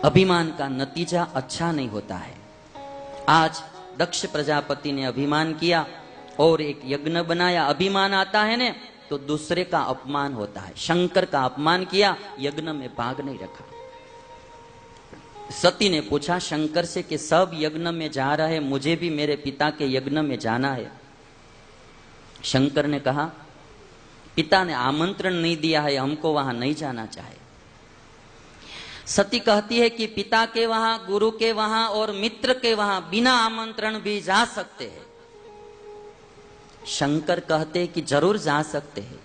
अभिमान का नतीजा अच्छा नहीं होता है। आज दक्ष प्रजापति ने अभिमान किया और एक यज्ञ बनाया। अभिमान आता है ने तो दूसरे का अपमान होता है। शंकर का अपमान किया, यज्ञ में भाग नहीं रखा। सती ने पूछा शंकर से कि सब यज्ञ में जा रहे, मुझे भी मेरे पिता के यज्ञ में जाना है। शंकर ने कहा पिता ने आमंत्रण नहीं दिया है, हमको वहां नहीं जाना चाहिए। सती कहती है कि पिता के वहां, गुरु के वहां और मित्र के वहां बिना आमंत्रण भी जा सकते हैं। शंकर कहते हैं कि जरूर जा सकते हैं,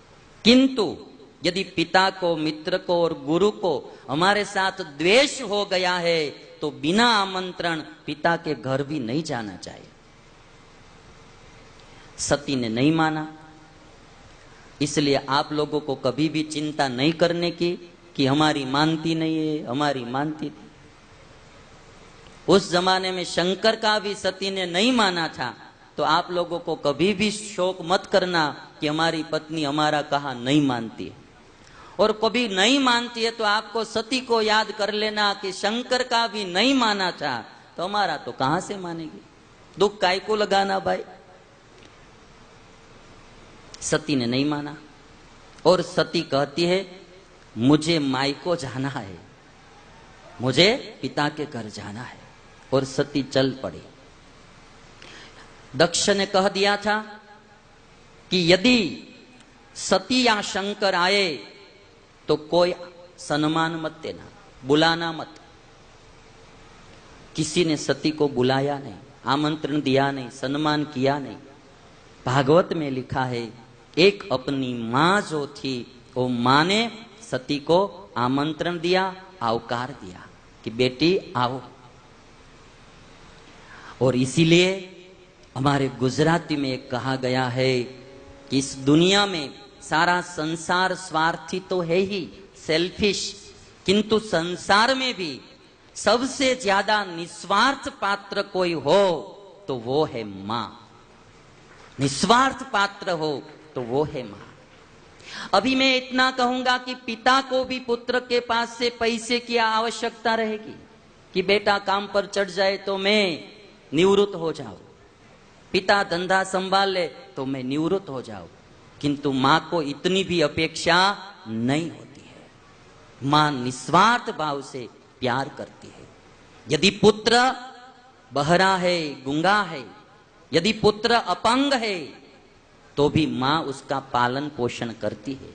किंतु यदि पिता को, मित्र को और गुरु को हमारे साथ द्वेष हो गया है तो बिना आमंत्रण पिता के घर भी नहीं जाना चाहिए। सती ने नहीं माना। इसलिए आप लोगों को कभी भी चिंता नहीं करने की कि हमारी मानती नहीं है, हमारी मानती थी। उस जमाने में शंकर का भी सती ने नहीं माना था, तो आप लोगों को कभी भी शोक मत करना कि हमारी पत्नी हमारा कहा नहीं मानती है। और कभी नहीं मानती है तो आपको सती को याद कर लेना कि शंकर का भी नहीं माना था तो हमारा तो कहां से मानेगी, दुख काय को लगाना भाई। सती ने नहीं माना और सती कहती है मुझे मायको जाना है, मुझे पिता के घर जाना है। और सती चल पड़ी। दक्ष ने कह दिया था कि यदि सती या शंकर आए तो कोई सम्मान मत देना, बुलाना मत। किसी ने सती को बुलाया नहीं, आमंत्रण दिया नहीं, सम्मान किया नहीं। भागवत में लिखा है एक अपनी मां जो थी वो मां ने सती को आमंत्रण दिया, आवकार दिया कि बेटी आओ। और इसीलिए हमारे गुजराती में एक कहा गया है कि इस दुनिया में सारा संसार स्वार्थी तो है ही, सेल्फिश, किंतु संसार में भी सबसे ज्यादा निस्वार्थ पात्र कोई हो तो वो है मां। निस्वार्थ पात्र हो तो वो है मां। अभी मैं इतना कहूंगा कि पिता को भी पुत्र के पास से पैसे की आवश्यकता रहेगी कि बेटा काम पर चढ़ जाए तो मैं निवृत्त हो जाऊं, पिता धंधा संभाल ले तो मैं निवृत्त हो जाऊं। किंतु मां को इतनी भी अपेक्षा नहीं होती है। मां निस्वार्थ भाव से प्यार करती है। यदि पुत्र बहरा है, गूंगा है, यदि पुत्र अपंग है तो भी मां उसका पालन पोषण करती है।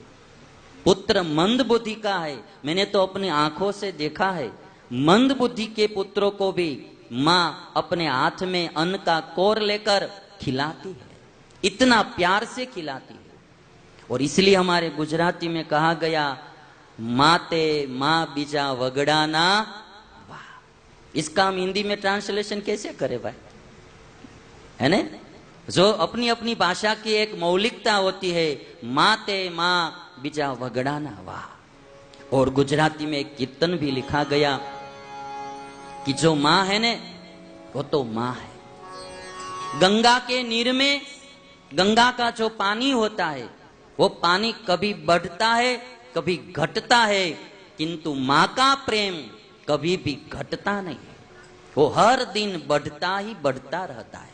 पुत्र मंद बुद्धि का है, मैंने तो अपनी आंखों से देखा है, मंद बुद्धि के पुत्रों को भी मां अपने हाथ में अन्न का कोर लेकर खिलाती है, इतना प्यार से खिलाती है। और इसलिए हमारे गुजराती में कहा गया माते मां बीजा वगड़ाना वाह। इसका हम हिंदी में ट्रांसलेशन कैसे करे भाई, है ना? जो अपनी अपनी भाषा की एक मौलिकता होती है, माते मां बीजा वगड़ाना वाह। और गुजराती में एक कीर्तन भी लिखा गया कि जो मां है ने वो तो मां है। गंगा के नीर में गंगा का जो पानी होता है वो पानी कभी बढ़ता है कभी घटता है, किंतु मां का प्रेम कभी भी घटता नहीं है, वो हर दिन बढ़ता ही बढ़ता रहता है।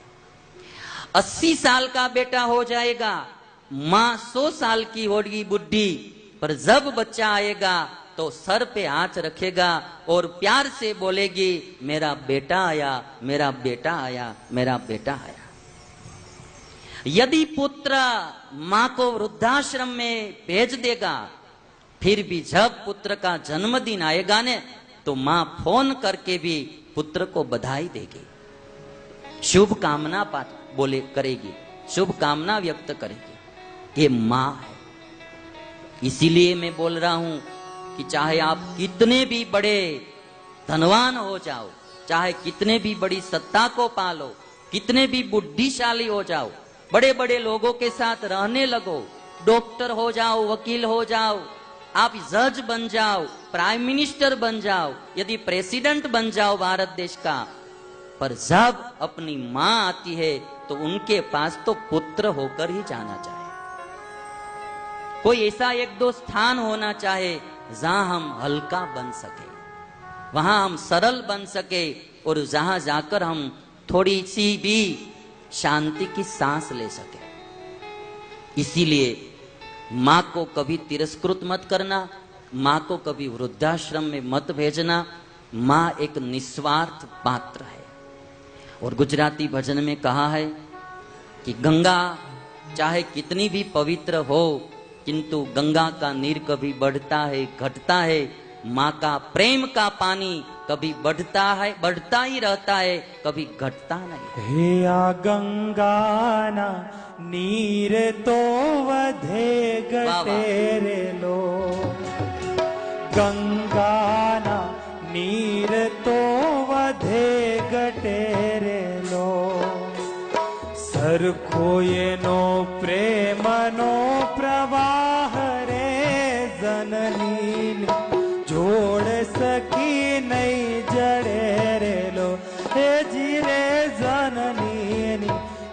80 साल का बेटा हो जाएगा, मां 100 साल की होगी बुढ़ी, पर जब बच्चा आएगा तो सर पे हाथ रखेगा और प्यार से बोलेगी मेरा बेटा आया, मेरा बेटा आया, मेरा बेटा आया। यदि पुत्र मां को वृद्धाश्रम में भेज देगा, फिर भी जब पुत्र का जन्मदिन आएगा ने तो मां फोन करके भी पुत्र को बधाई देगी, शुभ कामना बोले करेगी, शुभ कामना व्यक्त करेगी। ये मां है। इसीलिए मैं बोल रहा हूं कि चाहे आप कितने भी बड़े धनवान हो जाओ, चाहे कितने भी बड़ी सत्ता को पालो, कितने भी बुद्धिशाली हो जाओ, बड़े बड़े लोगों के साथ रहने लगो, डॉक्टर हो जाओ, वकील हो जाओ, आप जज बन जाओ, प्राइम मिनिस्टर बन जाओ, यदि प्रेसिडेंट बन जाओ भारत देश का, पर जब अपनी मां आती है तो उनके पास तो पुत्र होकर ही जाना चाहिए। कोई ऐसा एक दो स्थान होना चाहे जहां हम हल्का बन सके। वहां हम सरल बन सके और जहां जाकर हम थोड़ी सी भी शांति की सांस ले सके। इसीलिए मां को कभी तिरस्कृत मत करना, मां को कभी वृद्धाश्रम में मत भेजना। मां एक निस्वार्थ पात्र है। और गुजराती भजन में कहा है कि गंगा चाहे कितनी भी पवित्र हो, किंतु गंगा का नीर कभी बढ़ता है घटता है, माँ का प्रेम का पानी कभी बढ़ता ही रहता है, कभी घटता नहीं। हे आ गंगाना नीर तो वधे गटेरे लो, गंगाना नीर तो वधे गटेरे लो, सरखो एनो प्रेमनो प्रवाह रे जननी जोड़ सकी नहीं जड़े रे लो, हे जीरे जननी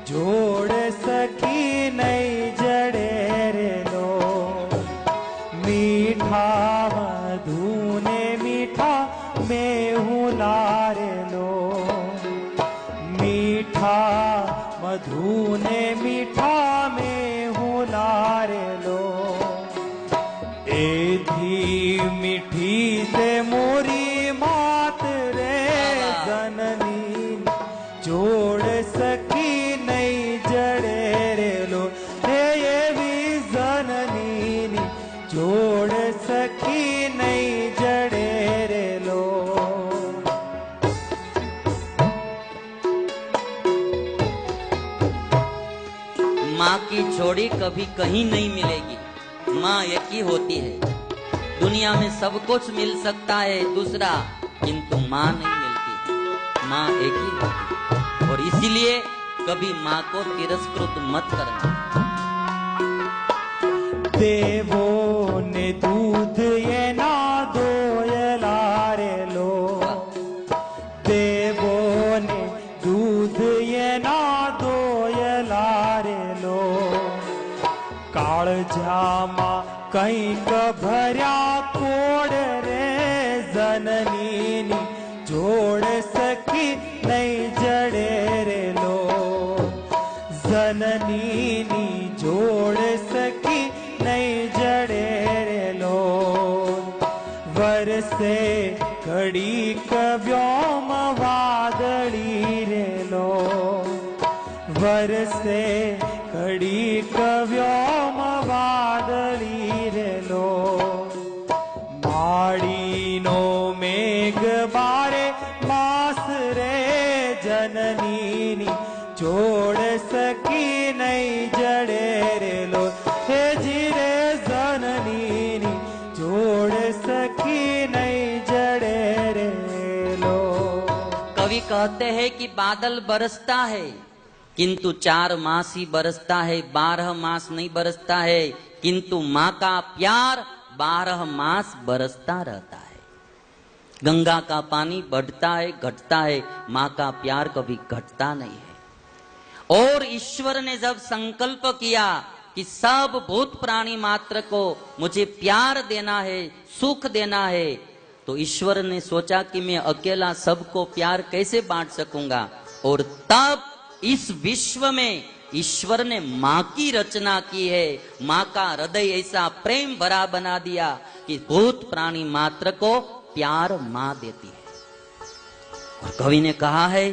जोड़ सकी नहीं जड़े रे लो, मीठा मधु ने मीठा में हूँ लारे लो, मीठा मधु ने मीठा में हूँ लारे लो, एधी मीठी से मोरी मात रे जननी जोड़ सकी नहीं जड़े रे लो, हे ये भी जननी जोड़ सकी नहीं जड़े रे लो। माँ की जोड़ी कभी कहीं नहीं मिलेगी। माँ एक ही होती है। दुनिया में सब कुछ मिल सकता है दूसरा, किंतु माँ नहीं मिलती। माँ एक ही होती है। और इसीलिए कभी माँ को तिरस्कृत मत करना। देवो ने दूध ये ना दोयलारे लो, देवो ने दूध ये ना दोयलारे लो, काळजामा कंईक भर्या कोड रे जननी जोड़ सकी नहीं जड़े रे लो, जननी जोड़ सकी नहीं जड़े रे लो, वरसे घड़ी व्योम वादड़ी रे लो, वरसे घड़ी व्योम वादड़ी रे लो, माड़ी नो मेघ बारे मास रे जननी जोड़ सकी नहीं जड़े रे लो, हे जीरे जननी जोड़ सकी नहीं जड़े रे लो। कवि कहते हैं कि बादल बरसता है किंतु 4 मास ही बरसता है, 12 मास नहीं बरसता है, किंतु माँ का प्यार 12 मास बरसता रहता है। गंगा का पानी बढ़ता है घटता है, माँ का प्यार कभी घटता नहीं है। और ईश्वर ने जब संकल्प किया कि सब भूत प्राणी मात्र को मुझे प्यार देना है, सुख देना है, तो ईश्वर ने सोचा कि मैं अकेला सबको प्यार कैसे बांट सकूंगा। और तब इस विश्व में ईश्वर ने माँ की रचना की है। माँ का हृदय ऐसा प्रेम भरा बना दिया कि भूत प्राणी मात्र को प्यार माँ देती है। और कवि ने कहा है,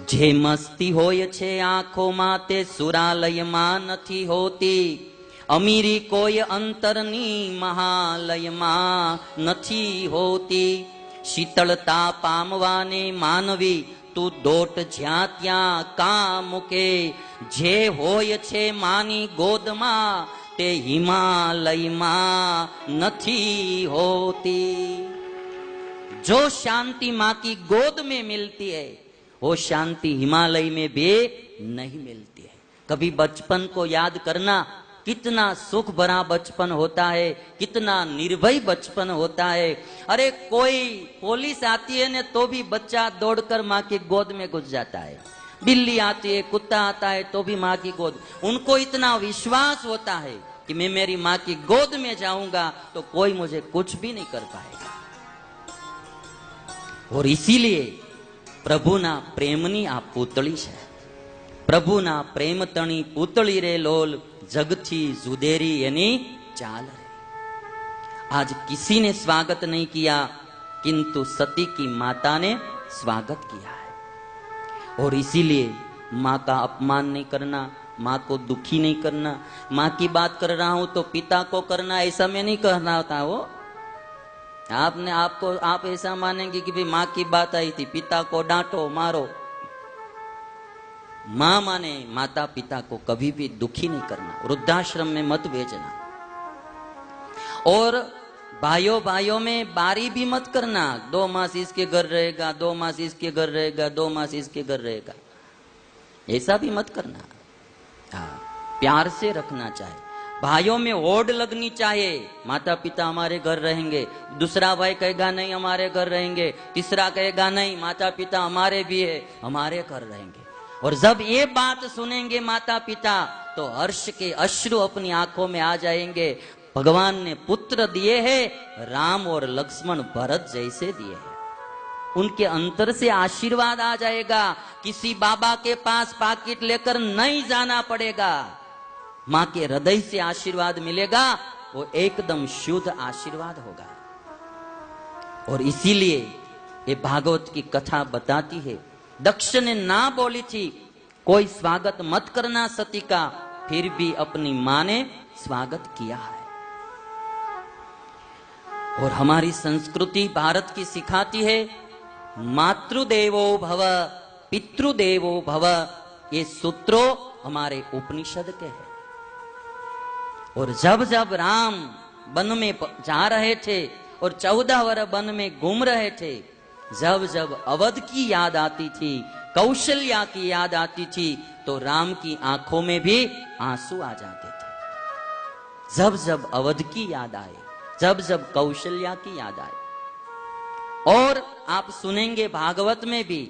जे मस्ती होय छे आंखों माते सुरालय मां नथी होती, अमीरी कोई अंतरनी महालय मां नथी होती, शीतलता पामवाने मानवी तू दोट ज्या त्या का मुके, जे होय छे मानी गोदमा ते हिमालय मां नथी होती। जो शांति माँ की गोद में मिलती है वो शांति हिमालय में भी नहीं मिलती है। कभी बचपन को याद करना, कितना सुख भरा बचपन होता है, कितना निर्भय बचपन होता है। अरे कोई पुलिस आती है ने तो भी बच्चा दौड़कर माँ की गोद में घुस जाता है, बिल्ली आती है, कुत्ता आता है तो भी माँ की गोद। उनको इतना विश्वास होता है कि मैं मेरी माँ की गोद में जाऊंगा तो कोई मुझे कुछ भी नहीं कर पाएगा। और इसीलिए પ્રભુના પ્રેમની આ પૂતળી છે. પ્રભુના પ્રેમ તણી પૂતળી રે લોલ, જગથી જુદેરી એની ચાલ રે. आज किसी ने स्वागत नहीं किया, किंतु सती की माता ने स्वागत किया है. और इसीलिए माँ का अपमान नहीं करना, माँ को दुखी नहीं करना. माँ की बात कर रहा हूं तो पिता को करना, ऐसा मैं नहीं कहना होता. वो आप ऐसा मानेंगे कि भाई माँ की बात आई थी, पिता को डांटो मारो. माँ माने माता पिता को कभी भी दुखी नहीं करना, वृद्धाश्रम में मत भेजना. और भाइयों में बारी भी मत करना. 2 मास इसके घर रहेगा, 2 मास इसके घर रहेगा, 2 मास इसके घर रहेगा, ऐसा भी मत करना. हाँ, प्यार से रखना चाहिए. भाइयों में होड़ लगनी चाहिए. माता पिता हमारे घर रहेंगे, दूसरा भाई कहेगा नहीं हमारे घर रहेंगे, तीसरा कहेगा नहीं माता पिता हमारे भी है, हमारे घर रहेंगे. और जब ये बात सुनेंगे माता पिता तो हर्ष के अश्रु अपनी आंखों में आ जाएंगे. भगवान ने पुत्र दिए हैं, राम और लक्ष्मण भरत जैसे दिए हैं. उनके अंतर से आशीर्वाद आ जाएगा. किसी बाबा के पास पाकिट लेकर नहीं जाना पड़ेगा. मां के हृदय से आशीर्वाद मिलेगा, वो एकदम शुद्ध आशीर्वाद होगा. और इसीलिए ये भागवत की कथा बताती है, दक्ष ने ना बोली थी कोई स्वागत मत करना सती का, फिर भी अपनी मां ने स्वागत किया है. और हमारी संस्कृति भारत की सिखाती है मातृदेवो भव पितृदेवो भव. ये सूत्रों हमारे उपनिषद के हैं. और जब जब राम वन में जा रहे थे और 14 वर्ष वन में घूम रहे थे, जब जब अवध की याद आती थी, कौशल्या की याद आती थी, तो राम की आंखों में भी आंसू आ जाते थे. जब जब अवध की याद आए, जब जब कौशल्या की याद आए. और आप सुनेंगे भागवत में भी,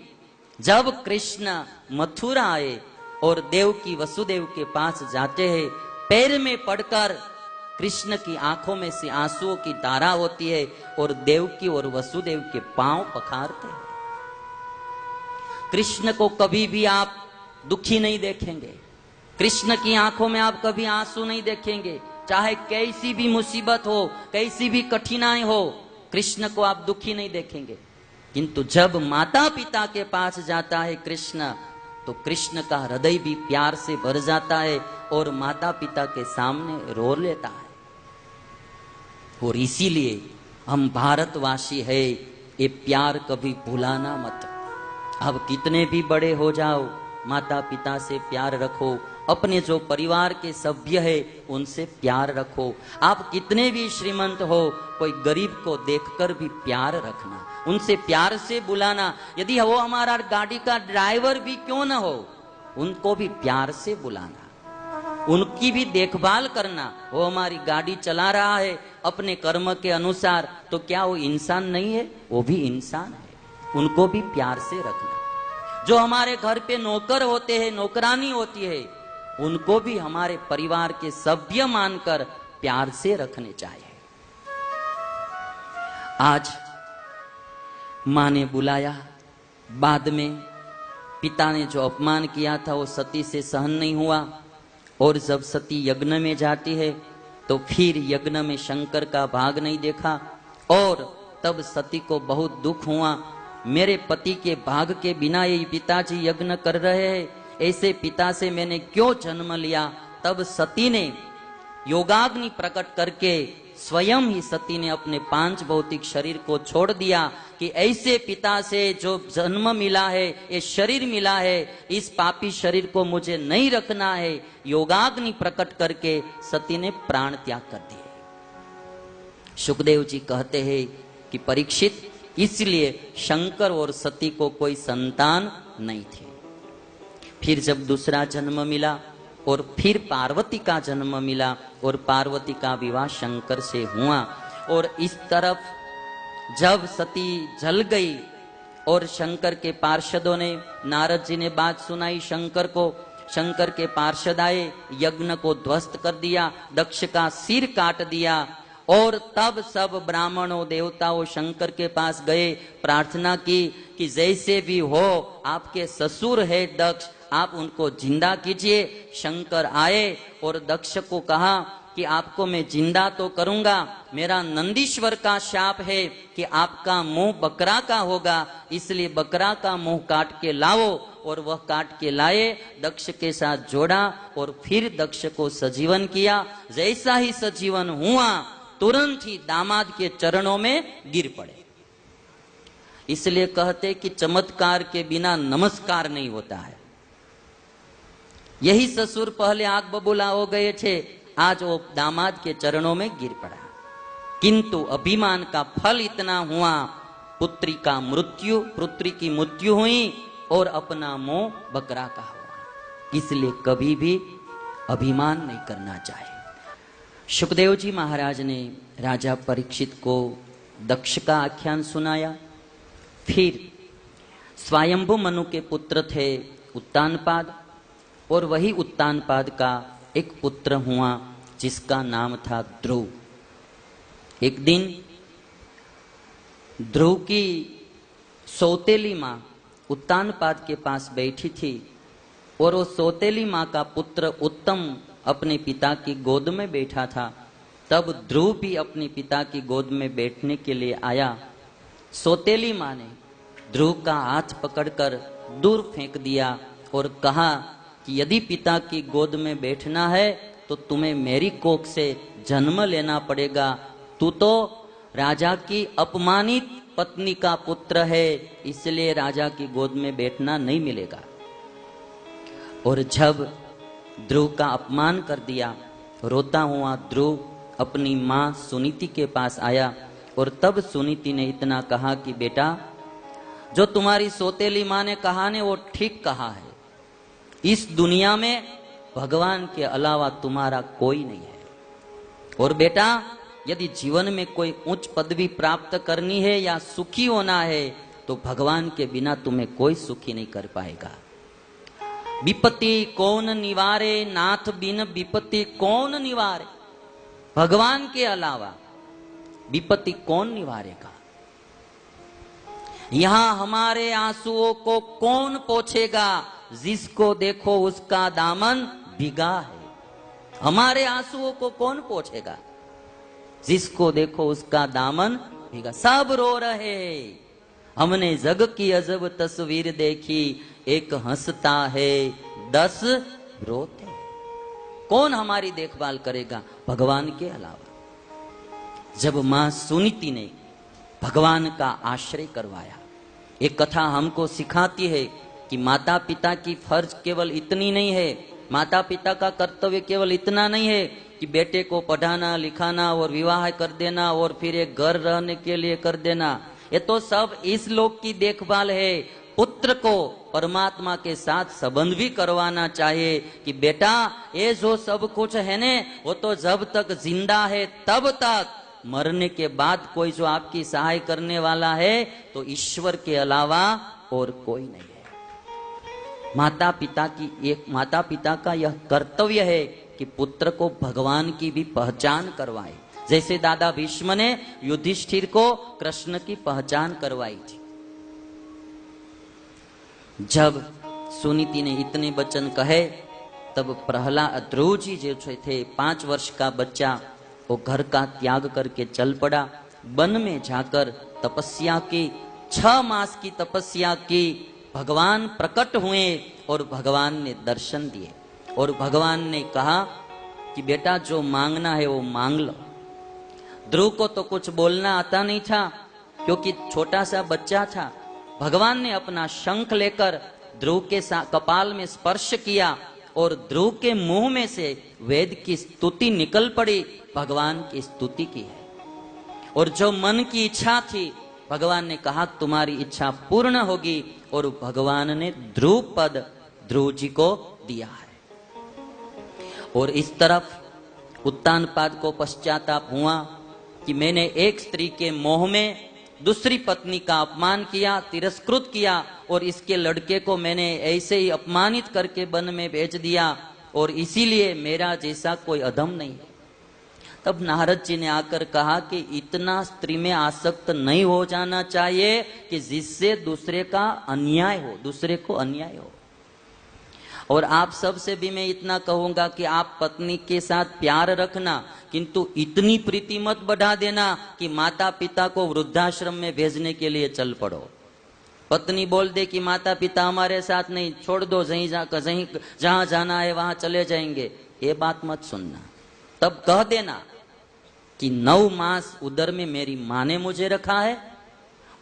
जब कृष्ण मथुरा आए और देवकी वसुदेव के पास जाते हैं, पैर में पड़कर कृष्ण की आंखों में से आंसुओं की धारा होती है और देवकी और वसुदेव के पांव पखारते हैं. कृष्ण को कभी भी आप दुखी नहीं देखेंगे. कृष्ण की आंखों में आप कभी आंसू नहीं देखेंगे. चाहे कैसी भी मुसीबत हो, कैसी भी कठिनाई हो, कृष्ण को आप दुखी नहीं देखेंगे. किंतु जब माता पिता के पास जाता है कृष्ण, तो कृष्ण का हृदय भी प्यार से भर जाता है और माता पिता के सामने रो लेता है. और इसीलिए हम भारतवासी है, ये प्यार कभी भुलाना मत. अब कितने भी बड़े हो जाओ, माता पिता से प्यार रखो. अपने जो परिवार के सभ्य है उनसे प्यार रखो. आप कितने भी श्रीमंत हो, कोई गरीब को देखकर भी प्यार रखना, उनसे प्यार से बुलाना. यदि वो हमारा गाड़ी का ड्राइवर भी क्यों न हो, उनको भी प्यार से बुलाना, उनकी भी देखभाल करना. वो हमारी गाड़ी चला रहा है अपने कर्म के अनुसार, तो क्या वो इंसान नहीं है? वो भी इंसान है, उनको भी प्यार से रखना. जो हमारे घर पे नौकर होते हैं, नौकरानी होती है, उनको भी हमारे परिवार के सभ्य मानकर प्यार से रखने चाहिए. आज मां ने बुलाया, बाद में पिता ने जो अपमान किया था वो सती से सहन नहीं हुआ. और जब सती यज्ञ में जाती है तो फिर यज्ञ में शंकर का भाग नहीं देखा. और तब सती को बहुत दुख हुआ, मेरे पति के भाग के बिना ये पिताजी यज्ञ कर रहे हैं, ऐसे पिता से मैंने क्यों जन्म लिया. तब सती ने योगाग्नि प्रकट करके स्वयं ही सती ने अपने 5 भौतिक शरीर को छोड़ दिया कि ऐसे पिता से जो जन्म मिला है, ये शरीर मिला है, इस पापी शरीर को मुझे नहीं रखना है. योगाग्नि प्रकट करके सती ने प्राण त्याग कर दिए. सुखदेव जी कहते हैं कि परीक्षित, इसलिए शंकर और सती को कोई संतान नहीं थे. फिर जब दूसरा जन्म मिला और फिर पार्वती का जन्म मिला और पार्वती का विवाह शंकर से हुआ. और इस तरफ जब सती जल गई और शंकर के पार्षदों ने, नारद जी ने बात सुनाई शंकर को, शंकर के पार्षद आए, यज्ञ को ध्वस्त कर दिया, दक्ष का सिर काट दिया और तब सब ब्राह्मणों देवताओं शंकर के पास गए, प्रार्थना की कि जैसे भी हो आपके ससुर है दक्ष, आप उनको जिंदा कीजिए। शंकर आए और दक्ष को कहा कि आपको मैं जिंदा तो करूंगा, मेरा नंदीश्वर का शाप है कि आपका मुंह बकरा का होगा, इसलिए बकरा का मुंह काट के लाओ। और वह काट के लाए, दक्ष के साथ जोड़ा और फिर दक्ष को सजीवन किया। जैसा ही सजीवन हुआ तुरंत ही दामाद के चरणों में गिर पड़े। इसलिए कहते कि चमत्कार के बिना नमस्कार नहीं होता है। यही ससुर पहले आग बबूला हो गए थे, आज वो दामाद के चरणों में गिर पड़ा। किंतु अभिमान का फल इतना हुआ, पुत्री की मृत्यु हुई और अपना मुंह बकरा का हुआ। इसलिए कभी भी अभिमान नहीं करना चाहिए। सुखदेव जी महाराज ने राजा परीक्षित को दक्ष का आख्यान सुनाया। फिर स्वयंभु मनु के पुत्र थे उत्तानपाद, और वही उत्तानपाद का एक पुत्र हुआ जिसका नाम था ध्रुव। एक दिन ध्रुव की सौतेली मां उत्तानपाद के पास बैठी थी और वो सौतेली मां का पुत्र उत्तम अपने पिता की गोद में बैठा था। तब ध्रुव भी अपने पिता की गोद में बैठने के लिए आया। सौतेली मां ने ध्रुव का हाथ पकड़कर दूर फेंक दिया और कहा कि यदि पिता की गोद में बैठना है तो तुम्हें मेरी कोख से जन्म लेना पड़ेगा। तू तो राजा की अपमानित पत्नी का पुत्र है, इसलिए राजा की गोद में बैठना नहीं मिलेगा। और जब ध्रुव का अपमान कर दिया, रोता हुआ ध्रुव अपनी मां सुनीति के पास आया और तब सुनीति ने इतना कहा कि बेटा, जो तुम्हारी सौतेली मां ने कहा ने वो ठीक कहा है। इस दुनिया में भगवान के अलावा तुम्हारा कोई नहीं है। और बेटा, यदि जीवन में कोई उच्च पदवी प्राप्त करनी है या सुखी होना है तो भगवान के बिना तुम्हें कोई सुखी नहीं कर पाएगा। विपत्ति कौन निवारे, नाथ बिन विपत्ति कौन निवारे। भगवान के अलावा विपत्ति कौन निवारेगा। यहां हमारे आंसुओं को कौन पोंछेगा, जिसको देखो उसका दामन भीगा है। हमारे आंसुओं को कौन पोंछेगा, जिसको देखो उसका दामन भीगा। सब रो रहे, हमने जग की अजब तस्वीर देखी, एक हंसता है 10 रोते। कौन हमारी देखभाल करेगा भगवान के अलावा। जब मां सुनीति ने भगवान का आश्रय करवाया, एक कथा हमको सिखाती है कि माता पिता की फर्ज केवल इतनी नहीं है, माता पिता का कर्तव्य केवल इतना नहीं है कि बेटे को पढ़ाना लिखाना और विवाह कर देना और फिर एक घर रहने के लिए कर देना। ये तो सब इस लोक की देखभाल है। पुत्र को परमात्मा के साथ संबंध भी करवाना चाहिए कि बेटा, ये जो सब कुछ है ने, वो तो जब तक जिंदा है तब तक, मरने के बाद कोई जो आपकी सहाय करने वाला है तो ईश्वर के अलावा और कोई नहीं है। माता पिता का यह कर्तव्य है कि पुत्र को भगवान की भी पहचान करवाए। जैसे दादा भीष्म ने युधिष्ठिर को कृष्ण की पहचान करवाई थी। जब सुनीति ने इतने वचन कहे तब प्रहलाद ध्रुव जी जो थे 5 वर्ष का बच्चा, वो घर का त्याग करके चल पड़ा। वन में जाकर तपस्या की, 6 मास की तपस्या की। भगवान प्रकट हुए और भगवान ने दर्शन दिए और भगवान ने कहा कि बेटा, जो मांगना है वो मांग लो। ध्रुव को तो कुछ बोलना आता नहीं था क्योंकि छोटा सा बच्चा था। भगवान ने अपना शंख लेकर ध्रुव के कपाल में स्पर्श किया और ध्रुव के मुंह में से वेद की स्तुति निकल पड़ी। भगवान की स्तुति की है और जो मन की इच्छा थी भगवान ने कहा तुम्हारी इच्छा पूर्ण होगी, और भगवान ने ध्रुव पद ध्रुव जी को दिया है। और इस तरफ उत्तानपाद को पश्चाताप हुआ कि मैंने एक स्त्री के मोह में दूसरी पत्नी का अपमान किया, तिरस्कृत किया, और इसके लड़के को मैंने ऐसे ही अपमानित करके वन में भेज दिया, और इसीलिए मेरा जैसा कोई अधम नहीं है। तब नारद जी ने आकर कहा कि इतना स्त्री में आसक्त नहीं हो जाना चाहिए कि जिससे दूसरे का अन्याय हो, दूसरे को अन्याय हो। और आप सबसे भी मैं इतना कहूंगा कि आप पत्नी के साथ प्यार रखना, किंतु इतनी प्रीति मत बढ़ा देना कि माता पिता को वृद्धाश्रम में भेजने के लिए चल पड़ो। पत्नी बोल दे कि माता पिता हमारे साथ नहीं, छोड़ दो, जहां जाना है वहां चले जाएंगे, ये बात मत सुनना। तब कह देना कि 9 मास उदर में मेरी माँ ने मुझे रखा है,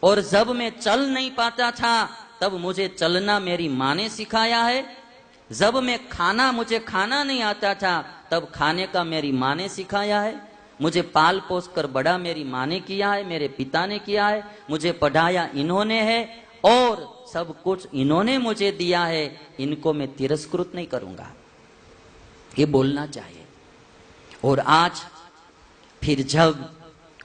और जब मैं चल नहीं पाता था तब मुझे चलना मेरी माँ ने सिखाया है, जब मुझे खाना नहीं आता था तब खाने का मेरी माँ ने सिखाया है, मुझे पाल पोस कर बड़ा मेरी माँ ने किया है, मेरे पिता ने किया है, मुझे पढ़ाया इन्होंने है, और सब कुछ इन्होंने मुझे दिया है, इनको मैं तिरस्कृत नहीं करूंगा, ये बोलना चाहिए। और आज फिर जब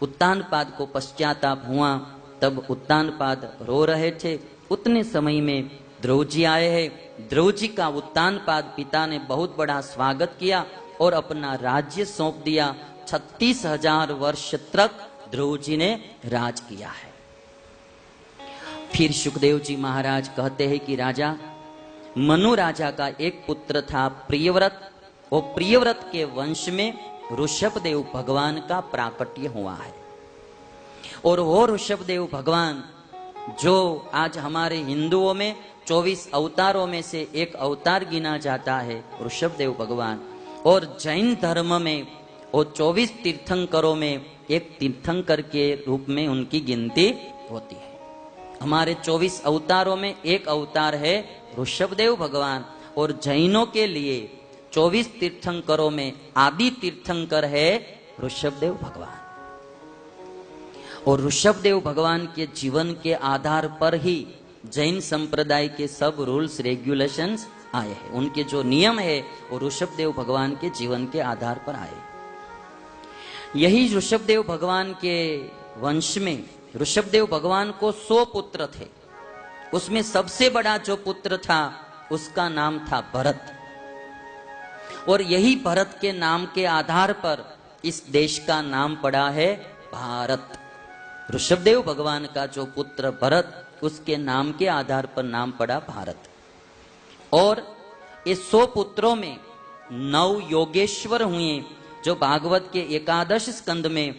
उत्तानपाद को पश्चाताप हुआ तब उत्तानपाद रो रहे थे, उतने समय में ध्रुव जी आए हैं। ध्रुव जी का उत्तानपाद पिता ने बहुत बड़ा स्वागत किया और अपना राज्य सौंप दिया। 36,000 वर्ष तक ध्रुव जी ने राज किया है। फिर सुखदेव जी महाराज कहते हैं कि राजा मनु राजा का एक पुत्र था प्रियव्रत, वो प्रियव्रत के वंश में ऋषभदेव भगवान का प्राकट्य हुआ है। और वो ऋषभदेव भगवान जो आज हमारे हिंदुओं में 24 अवतारों में से एक अवतार गिना जाता है ऋषभदेव भगवान, और जैन धर्म में वो 24 तीर्थंकरों में एक तीर्थंकर के रूप में उनकी गिनती होती है। हमारे 24 अवतारों में एक अवतार है ऋषभदेव भगवान, और जैनों के लिए 24 तीर्थंकरों में आदि तीर्थंकर है ऋषभदेव भगवान। और ऋषभदेव भगवान के जीवन के आधार पर ही जैन संप्रदाय के सब रूल्स रेगुलेशंस आए हैं। उनके जो नियम है वो ऋषभदेव भगवान के जीवन के आधार पर आए। यही ऋषभदेव भगवान के वंश में ऋषभदेव भगवान को 100 पुत्र थे। उसमें सबसे बड़ा जो पुत्र था उसका नाम था भरत, और यही भरत के नाम के आधार पर इस देश का नाम पड़ा है भारत। ऋषभदेव भगवान का जो पुत्र भरत, उसके नाम के आधार पर नाम पड़ा भारत। और इस 100 पुत्रों में 9 योगेश्वर हुए, जो भागवत के 11 स्कंद में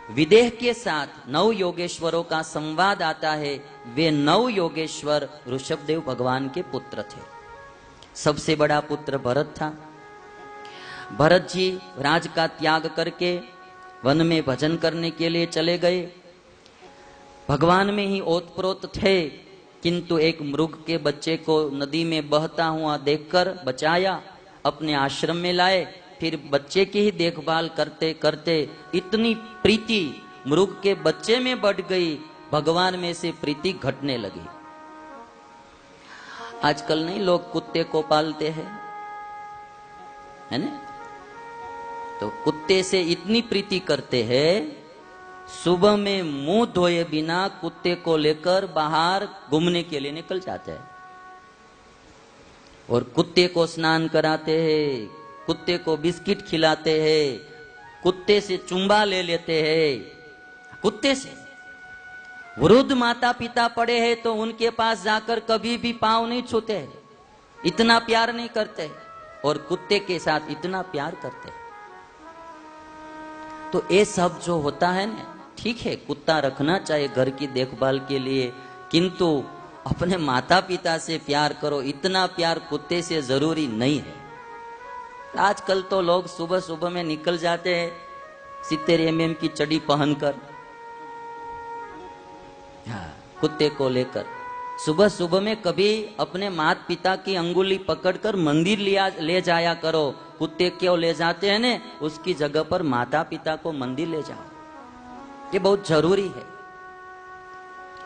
विदेह के साथ 9 योगेश्वरों का संवाद आता है। वे 9 योगेश्वर ऋषभदेव भगवान के पुत्र थे। सबसे बड़ा पुत्र भरत था। भरत जी राज का त्याग करके वन में भजन करने के लिए चले गए। भगवान में ही ओतप्रोत थे, किंतु एक मृग के बच्चे को नदी में बहता हुआ देखकर बचाया, अपने आश्रम में लाए। फिर बच्चे की ही देखभाल करते करते इतनी प्रीति मृग के बच्चे में बढ़ गई, भगवान में से प्रीति घटने लगी। आजकल नहीं लोग कुत्ते को पालते हैं, है ना? तो कुत्ते से इतनी प्रीति करते हैं, सुबह में मुंह धोए बिना कुत्ते को लेकर बाहर घूमने के लिए निकल जाते हैं, और कुत्ते को स्नान कराते हैं, कुत्ते को बिस्किट खिलाते हैं, कुत्ते से चुम्बा ले लेते हैं। कुत्ते से वृद्ध माता पिता पड़े हैं तो उनके पास जाकर कभी भी पांव नहीं छूते हैं, इतना प्यार नहीं करते, और कुत्ते के साथ इतना प्यार करते हैं। तो ये सब जो होता है ना, ठीक है कुत्ता रखना चाहिए घर की देखभाल के लिए, किंतु अपने माता पिता से प्यार करो, इतना प्यार कुत्ते से जरूरी नहीं है। आजकल तो लोग सुबह सुबह में निकल जाते हैं 70 mm की चड्डी पहनकर, हाँ, कुत्ते को लेकर सुबह सुबह में कभी अपने माता पिता की अंगुली पकड़कर मंदिर ले जाया करो। कुत्ते क्यों ले जाते हैं ने, उसकी जगह पर माता पिता को मंदिर ले जाओ, ये बहुत जरूरी है।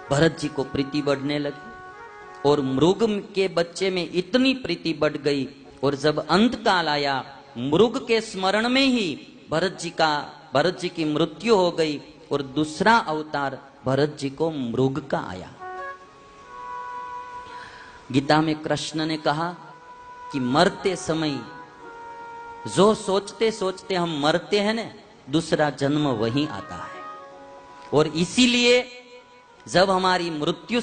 भरत जी को प्रीति बढ़ने लगी और मृग के बच्चे में इतनी प्रीति बढ़ गई, और जब अंत काल आया मृग के स्मरण में ही भरत जी की मृत्यु हो गई, और दूसरा अवतार भरत जी को मृग का आया। गीता में कृष्ण ने कहा कि मरते समय जो सोचते सोचते हम मरते हैं ना, दूसरा जन्म वहीं आता है। और इसीलिए जब हमारी मृत्यु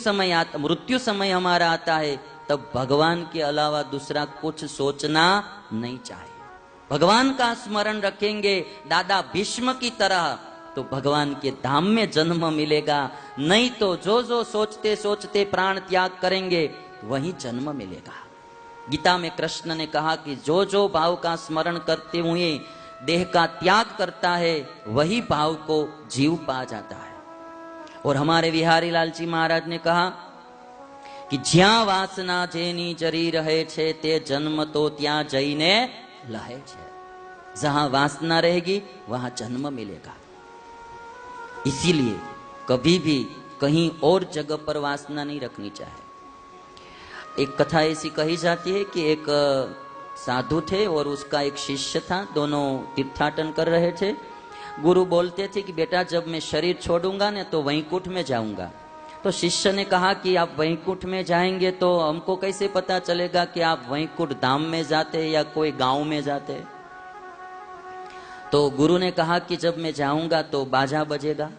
समय हमारा आता है, तब भगवान के अलावा दूसरा कुछ सोचना नहीं चाहिए। भगवान का स्मरण रखेंगे दादा भीष्म की तरह, तो भगवान के धाम में जन्म मिलेगा। नहीं तो जो जो सोचते सोचते प्राण त्याग करेंगे वही जन्म मिलेगा। गीता में कृष्ण ने कहा कि जो जो भाव का स्मरण करते हुए देह का त्याग करता है, वही भाव को जीव पा जाता है। और हमारे बिहारी लाल जी महाराज ने कहा कि જ્યાં વાસના જેની જરી રહે છે તે જન્મ તો ત્યાં જઈને લહે છે। जहां वासना रहेगी वहां जन्म मिलेगा। इसीलिए कभी भी कहीं और जगह पर वासना नहीं रखनी चाहिए। एक कथा ऐसी कही जाती है कि एक साधु थे और उसका एक शिष्य था, दोनों तीर्थाटन कर रहे थे। गुरु बोलते थे कि बेटा जब मैं शरीर छोड़ूंगा ना तो वैकुंठ में जाऊंगा। तो शिष्य ने कहा कि आप वैकुंठ में जाएंगे तो हमको कैसे पता चलेगा कि आप वैकुंठ धाम में जाते हैं या कोई गांव में जाते हैं। तो गुरु ने कहा कि जब मैं जाऊंगा तो बाजा बजेगा,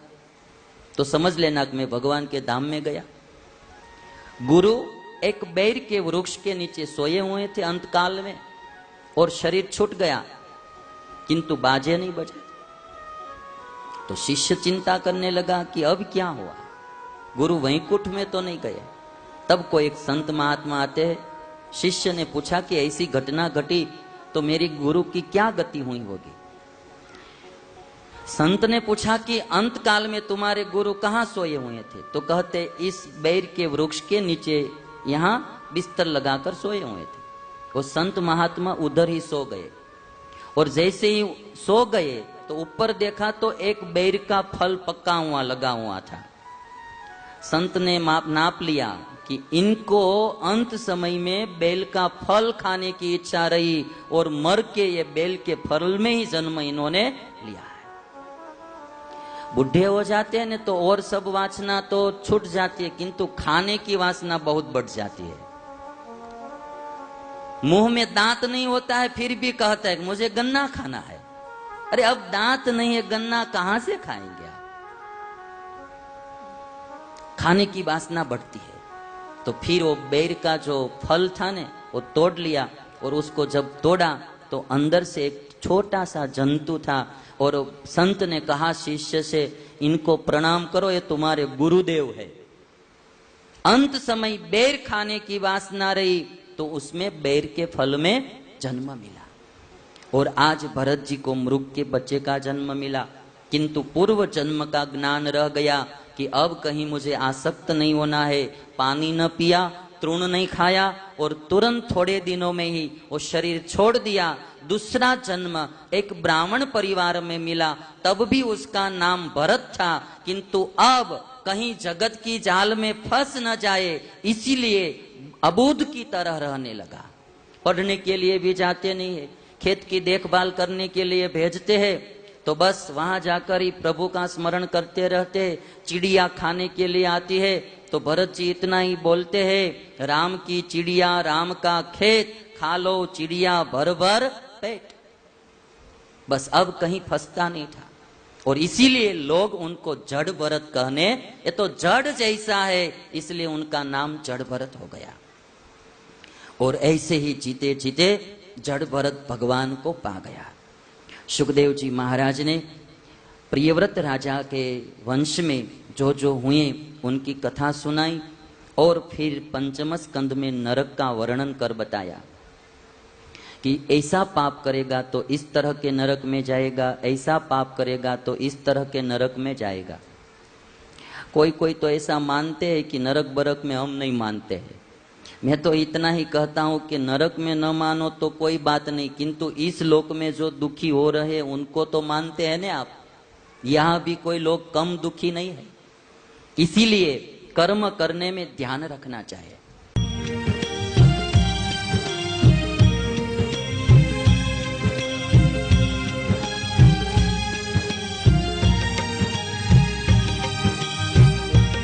तो समझ लेना कि मैं भगवान के धाम में गया। गुरु एक बेर के वृक्ष के नीचे सोए हुए थे अंतकाल में, और शरीर छूट गया किंतु बाजे नहीं बजे। तो शिष्य चिंता करने लगा कि अब क्या हुआ, गुरु वैकुंठ में तो नहीं गए। तब कोई एक संत महात्मा आते हैं। शिष्य ने पूछा कि ऐसी घटना घटी तो मेरी गुरु की क्या गति हुई होगी। संत ने पूछा कि अंत काल में तुम्हारे गुरु कहाँ सोए हुए थे, तो कहते इस बेर के वृक्ष के नीचे यहाँ बिस्तर लगाकर सोए हुए थे। वो संत महात्मा उधर ही सो गए, और जैसे ही सो गए तो ऊपर देखा तो एक बेर का फल पका हुआ लगा हुआ था। संत ने नाप लिया कि इनको अंत समय में बेल का फल खाने की इच्छा रही, और मर के ये बेल के फल में ही जन्म इन्होंने लिया है। बुढ़े हो जाते हैं ना तो और सब वासना तो छूट जाती है, किंतु खाने की वासना बहुत बढ़ जाती है। मुंह में दांत नहीं होता है फिर भी कहता है मुझे गन्ना खाना है। अरे अब दांत नहीं है, गन्ना कहां से खाएंगे आप। खाने की वासना बढ़ती है। तो फिर वो बेर का जो फल था ने वो तोड़ लिया, और उसको जब तोड़ा तो अंदर से एक छोटा सा जंतु था। और संत ने कहा शिष्य से इनको प्रणाम करो, ये तुम्हारे गुरुदेव है। अंत समय बेर खाने की वासना रही तो उसमें बेर के फल में जन्म मिला, और आज भरत जी को मृग के बच्चे का जन्म मिला। किंतु पूर्व जन्म का ज्ञान रह गया कि अब कहीं मुझे आसक्त नहीं होना है। पानी न पिया, तृण नहीं खाया, और तुरंत थोड़े दिनों में ही वो शरीर छोड़ दिया। दूसरा जन्म एक ब्राह्मण परिवार में मिला, तब भी उसका नाम भरत था। किंतु अब कहीं जगत की जाल में फंस न जाए, इसीलिए अबूध की तरह रहने लगा। पढ़ने के लिए भी जाते नहीं है, खेत की देखभाल करने के लिए भेजते हैं तो बस वहां जाकर ही प्रभु का स्मरण करते रहते। चिड़िया खाने के लिए आती है तो भरत जी इतना ही बोलते हैं, राम की चिड़िया राम का खेत, खा लो चिड़िया भर भर पेट। बस अब कहीं फंसता नहीं था, और इसीलिए लोग उनको जड़ भरत कहने, ये तो जड़ जैसा है, इसलिए उनका नाम जड़ भरत हो गया। और ऐसे ही जीते जीते जड़ भरत भगवान को पा गया। सुखदेव जी महाराज ने प्रियव्रत राजा के वंश में जो जो हुए उनकी कथा सुनाई, और फिर पंचम स्कंद में नरक का वर्णन कर बताया कि ऐसा पाप करेगा तो इस तरह के नरक में जाएगा, ऐसा पाप करेगा तो इस तरह के नरक में जाएगा। कोई कोई तो ऐसा मानते हैं कि नरक बरक में, हम नहीं मानते हैं। मैं तो इतना ही कहता हूं कि नरक में न मानो तो कोई बात नहीं, किंतु इस लोक में जो दुखी हो रहे उनको तो मानते हैं ना आप। यहां भी कोई लोग कम दुखी नहीं है। इसीलिए कर्म करने में ध्यान रखना चाहिए।